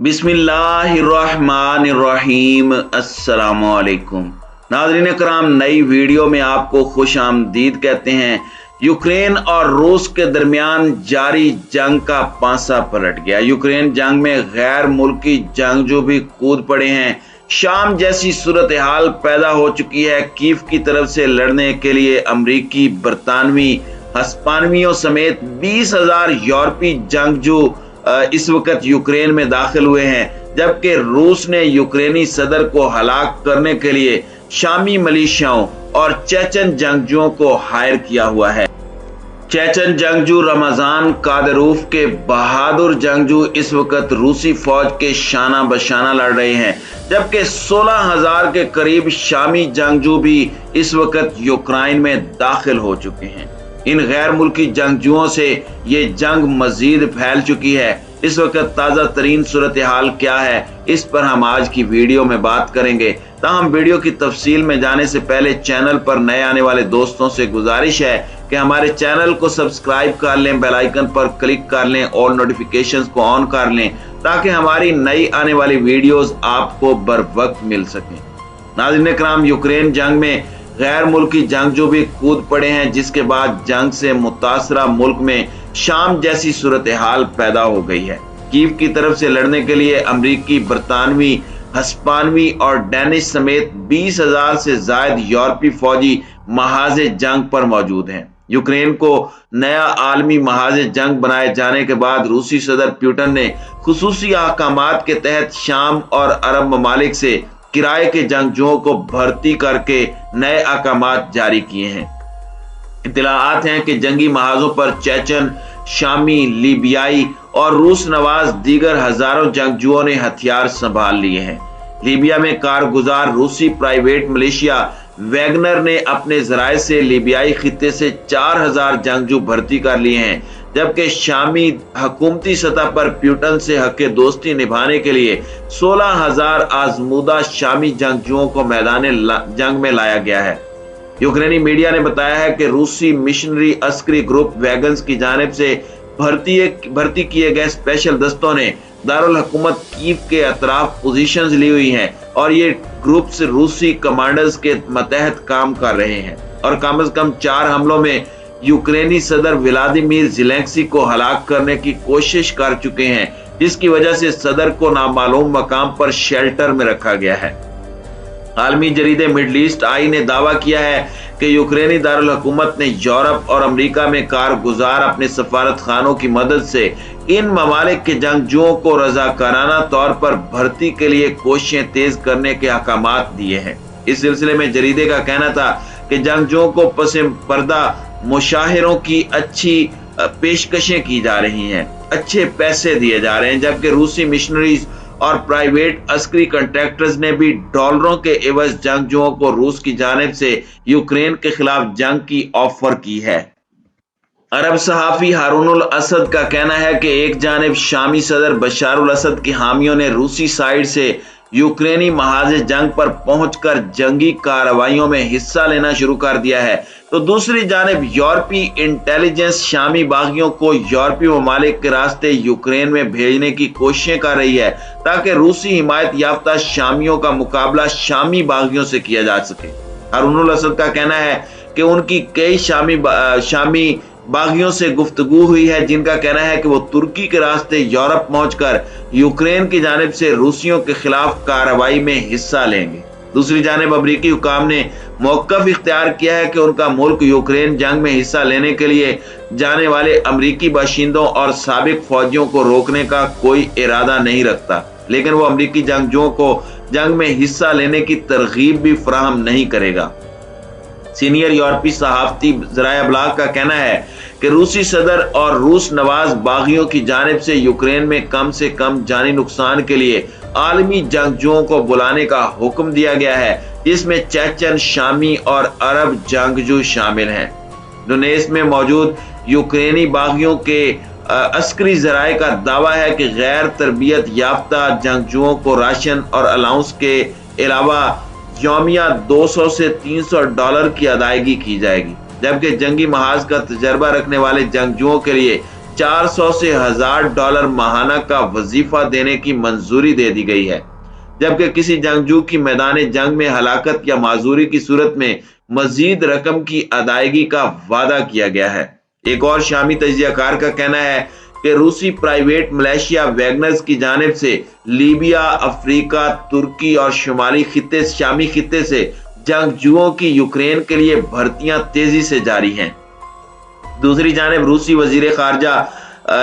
बिस्मिल्लाहिर्रहमानिर्रहीम। अस्सलामुअलैकुम नाज़रीन कराम, नई वीडियो में आपको खुश आमदीद कहते हैं। यूक्रेन और रूस के दरमियान जारी जंग का पांसा पलट गया। यूक्रेन जंग में गैर मुल्की जंगजू भी कूद पड़े हैं। शाम जैसी सूरत हाल पैदा हो चुकी है। कीव की तरफ से लड़ने के लिए अमरीकी, बरतानवी, हस्पानवियों समेत 20,000 यूरोपीय जंगजू इस वक्त यूक्रेन में दाखिल हुए हैं, जबकि रूस ने यूक्रेनी सदर को हलाक करने के लिए शामी मिलिशियाओं और चेचन जंगजुओं को हायर किया हुआ है। चेचन जंगजू रमजान कादिरोव के बहादुर जंगजू इस वक्त रूसी फौज के शाना बशाना लड़ रहे हैं, जबकि 16,000 के करीब शामी जंगजू भी इस वक्त यूक्रेन में दाखिल हो चुके हैं। इन गैर मुल्की जंगजुओं से ये जंग मजीद फैल चुकी है। इस वक्त ताज़ा तरीन सूरत हाल क्या है, इस पर हम आज की वीडियो में बात करेंगे। ताहम वीडियो की तफसील में जाने से पहले चैनल पर नए आने वाले दोस्तों से गुजारिश है कि हमारे चैनल को सब्सक्राइब कर लें, बेल आइकन पर क्लिक कर लें और नोटिफिकेशंस को ऑन कर लें, ताकि हमारी नई आने वाली वीडियोस आपको बर वक्त मिल सकें। नाज़रीन कराम, यूक्रेन जंग में गैर मुल्की जंगजू भी कूद पड़े हैं, जिसके बाद जंग से मुतासरा मुल्क में शाम जैसी सूरत हाल पैदा हो गई है। कीव की तरफ से लड़ने के लिए अमरीकी, बरतानवी, हस्पानवी और डेनिश समेत 20,000 से ज्यादा यूरोपीय फौजी महाजे जंग पर मौजूद हैं। यूक्रेन को नया आलमी महाजे जंग बनाए जाने के बाद रूसी सदर पुतिन ने खुसूसी अहकामात के तहत शाम और अरब ममालिक से किराए के जंगजुओं को भर्ती करके नए अहकामात जारी किए हैं। इत्तलाआत हैं कि जंगी महाजों पर चेचन, शामी, लीबियाई और रूस नवाज दीगर हजारों जंगजुओं ने हथियार संभाल लिए हैं। लीबिया में कारगुजार रूसी प्राइवेट मिलिशिया वैगनर ने अपने जराये से लीबियाई खित्ते से 4,000 जंगजू भर्ती कर लिए हैं, जबकि शामी हुकूमती सतह पर पुतिन से हक़ दोस्ती निभाने के लिए 16,000 आजमूदा शामी जंगजुओं को मैदान जंग में लाया गया है। यूक्रेनी मीडिया ने बताया है कि रूसी मिशनरी अस्करी ग्रुप वैगन्स की जानिब से भर्ती किए गए स्पेशल दस्तों ने दारुल हुकूमत कीव के अतराफ पोजीशंस ली हुई हैं और ये ग्रुप्स रूसी कमांडर्स के मतहत काम कर रहे हैं और कम से कम 4 हमलों में यूक्रेनी सदर व्लादिमीर ज़ेलेंस्की को हलाक करने की कोशिश कर चुके हैं, जिसकी वजह से सदर को नामालूम मकाम पर शेल्टर में रखा गया है। आलमी जरीदे मिडल ईस्ट आई ने दावा किया है कि यूक्रेनी दारुल हुकूमत ने यूरोप और अमेरिका में कारगुजार अपने सफारत खानों की मदद से इन ममालिक के जंगजुओं को रजाकाराना तौर पर भर्ती के लिए कोशिशें तेज करने के अहकामात दिए हैं। इस सिलसिले में जरीदे का कहना था कि जंगजुओं को पसे पर्दा मुशाहिरों की अच्छी पेशकशें की जा रही हैं, अच्छे पैसे दिए जा रहे हैं, जबकि रूसी मिशनरीज और प्राइवेट अस्करी कॉन्ट्रैक्टर्स ने भी डॉलरों के एवज जंगजुओं को रूस की जानिब से यूक्रेन के खिलाफ जंग की ऑफर की है। अरब सहाफी हारूनुल असद का कहना है कि एक जानिब शामी सदर बशारुल असद की हामियों ने रूसी साइड से यूक्रेनी महाजे जंग पर पहुंचकर जंगी कार्रवाइयों में हिस्सा लेना शुरू कर दिया है, तो दूसरी जानिब यूरोपीय इंटेलिजेंस शामी बागियों को यूरोपीय ममालिक के रास्ते यूक्रेन में भेजने की कोशिशें कर रही है, ताकि रूसी हिमायत याफ्ता शामियों का मुकाबला शामी बागियों से किया जा सके। हारूनुल असद का कहना है कि उनकी कई शामी बागियों से गुफ्तगू हुई है, जिनका कहना है कि वो तुर्की के रास्ते यूरोप पहुंचकर यूक्रेन की जानिब से रूसियों के खिलाफ कार्रवाई में हिस्सा लेंगे। दूसरी जानिब अमरीकी हुकाम ने मौक़िफ़ इख्तियार किया है कि उनका मुल्क यूक्रेन जंग में हिस्सा लेने के लिए जाने वाले अमरीकी बाशिंदों और साबिक फौजियों को रोकने का कोई इरादा नहीं रखता, लेकिन वो अमरीकी जंगजुओं को जंग में हिस्सा लेने की तरगीब भी फराहम नहीं करेगा। सीनियर यूरोपीय सहाफती ज़राए अबलाग का कहना है कि रूसी सदर और रूस नवाज बागियों की जानिब से यूक्रेन में कम से कम जानी नुकसान के लिए आलमी जंगजुओं को बुलाने का हुक्म दिया गया है, जिसमें चेचन, शामी और अरब जंगजू शामिल हैं। डोनेट्स्क में मौजूद यूक्रेनी बागियों के अस्करी ज़राए का दावा है कि गैर तरबियत याफ्ता जंगजुओं को राशन और अलाउंस के अलावा यौमिया 200 से 300 डॉलर की अदायगी की जाएगी, जबकि जंगी महाज का तजर्बा रखने वाले जंगजुओं के लिए 400 से $1000 माहाना का वजीफा देने की मंजूरी दे दी गई है, जबकि किसी जंगजू की मैदान जंग में हलाकत या माजूरी की सूरत में मजीद रकम की अदायगी का वादा किया गया है। एक और शामी तजियाकार का कहना है कि रूसी प्राइवेट मलेशिया वैगनर्स की जानिब से लीबिया, अफ्रीका, तुर्की और शामी खित्ते से जंगजुओं की यूक्रेन के लिए भर्तियां तेजी से जारी हैं। दूसरी जानिब रूसी वजीर खारजा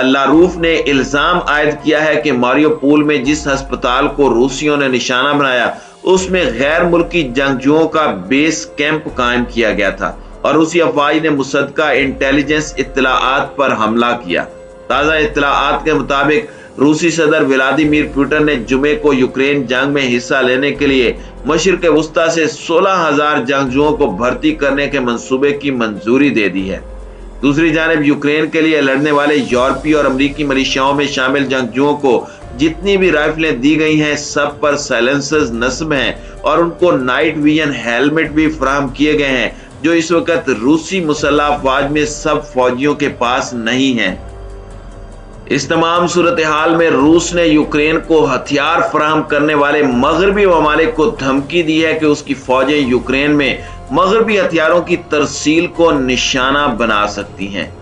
लारूफ ने इल्जाम आयद किया है कि मारियोपोल में जिस अस्पताल को रूसियों ने निशाना बनाया उसमें गैर मुल्की जंगजुओं का बेस कैंप कायम किया गया था और रूसी अफवाज ने मुसद्दका इंटेलिजेंस इत्तलाआत पर हमला किया। ताज़ा इत्तलाआत के मुताबिक रूसी सदर व्लादिमीर पुतिन ने जुमे को यूक्रेन जंग में हिस्सा लेने के लिए मशरिक़ वुस्ता से 16,000 जंगजुओं को भर्ती करने के मंसूबे की मंजूरी दे दी है। दूसरी जानिब यूक्रेन के लिए लड़ने वाले यूरोपीय और अमरीकी मिलिशियाओं में शामिल जंगजुओं को जितनी भी राइफलें दी गई हैं सब पर साइलेंसर्स नस्ब हैं और उनको नाइट विजन हेलमेट भी फराहम किए गए हैं, जो इस वक्त रूसी मुसल्लह अफवाज में सब फौजियों के पास नहीं है। इस तमाम सूरत हाल में रूस ने यूक्रेन को हथियार फराहम करने वाले मगरबी ममालिक को धमकी दी है कि उसकी फौजें यूक्रेन में मगरबी हथियारों की तरसील को निशाना बना सकती हैं।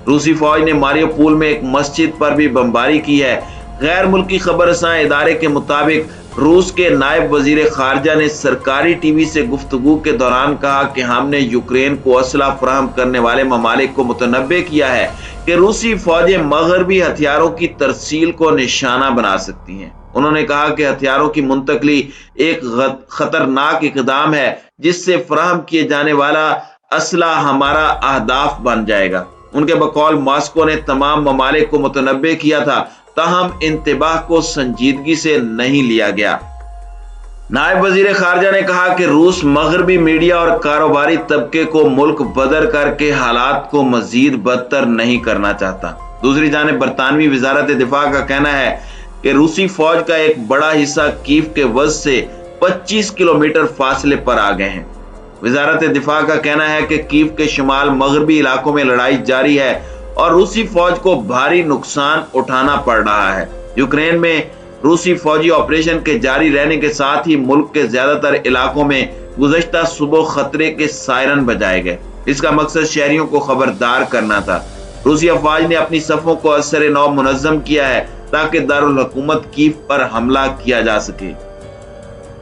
रूसी फौज ने मारियोपोल में एक मस्जिद पर भी बमबारी की है। गैर मुल्की खबरसां इदारे के मुताबिक रूस के नायब वजीर खारजा ने सरकारी टीवी से गुफ्तगू के दौरान कहा कि हमने यूक्रेन को असला फराहम करने वाले ममालिक को मुतनब्बे किया है कि रूसी फौजें मगरबी हथियारों की तरसील को निशाना बना सकती हैं। उन्होंने कहा कि हथियारों की मुंतकली एक खतरनाक इकदाम है जिससे फराहम किए जाने वाला असला हमारा अहदाफ बन जाएगा। उनके बकौल मॉस्को ने तमाम ममालिक को मुतनब्बे किया था, ताहम इंतबाह को संजीदगी से नहीं लिया गया। नायब वजीर खारजा ने कहा कि रूस मगरबी मीडिया और कारोबारी तबके को मुल्क बदर करके हालात को मजीद बदतर नहीं करना चाहता। दूसरी जानिब बरतानवी वजारत दिफा का कहना है कि रूसी फौज का एक बड़ा हिस्सा कीव के वज से 25 किलोमीटर फासले पर आ गए हैं। वजारत दिफा का कहना है कि कीव के शुमाल मगरबी इलाकों में लड़ाई जारी है और रूसी फौज को भारी नुकसान उठाना पड़ रहा है। यूक्रेन में रूसी फौजी ऑपरेशन के जारी रहने के साथ ही मुल्क के ज्यादातर इलाकों में गुज़श्ता सुबह खतरे के सायरन बजाए गए। इसका मकसद शहरियों को खबरदार करना था। रूसी अफवाज ने अपनी सफों को असर नौ मुनज़्ज़म किया है ताकि दारुल हुकूमत कीव पर हमला किया जा सके।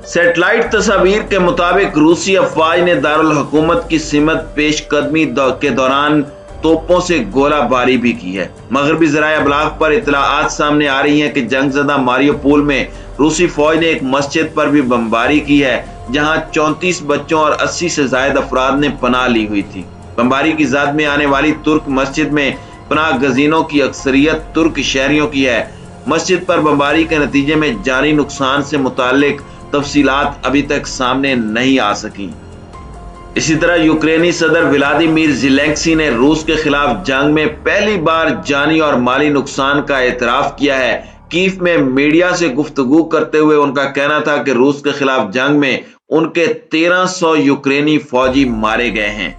सैटेलाइट तस्वीर के मुताबिक रूसी अफवाज ने दारुल हुकूमत की सिमत पेशकदमी के दौरान तोपों से गोलाबारी भी की है। मगरबी ज़राए अबलाग पर इत्तलाआत सामने आ रही हैं कि जंगज़दा मारियोपोल में रूसी फौज ने एक मस्जिद पर भी बमबारी की है जहां 34 बच्चों और 80 से ज्यादा अफराद ने पनाह ली हुई थी। बमबारी की ज़द में आने वाली तुर्क मस्जिद में पनाह गजीनों की अक्सरियत तुर्क शहरियों की है। मस्जिद पर बमबारी के नतीजे में जानी नुकसान से मुताल्लिक तफसीलात अभी तक सामने नहीं आ सकी। इसी तरह यूक्रेनी सदर व्लादिमीर ज़ेलेंस्की ने रूस के खिलाफ जंग में पहली बार जानी और माली नुकसान का एतराफ किया है। कीव में मीडिया से गुफ्तगू करते हुए उनका कहना था कि रूस के खिलाफ जंग में उनके 1300 यूक्रेनी फौजी मारे गए हैं।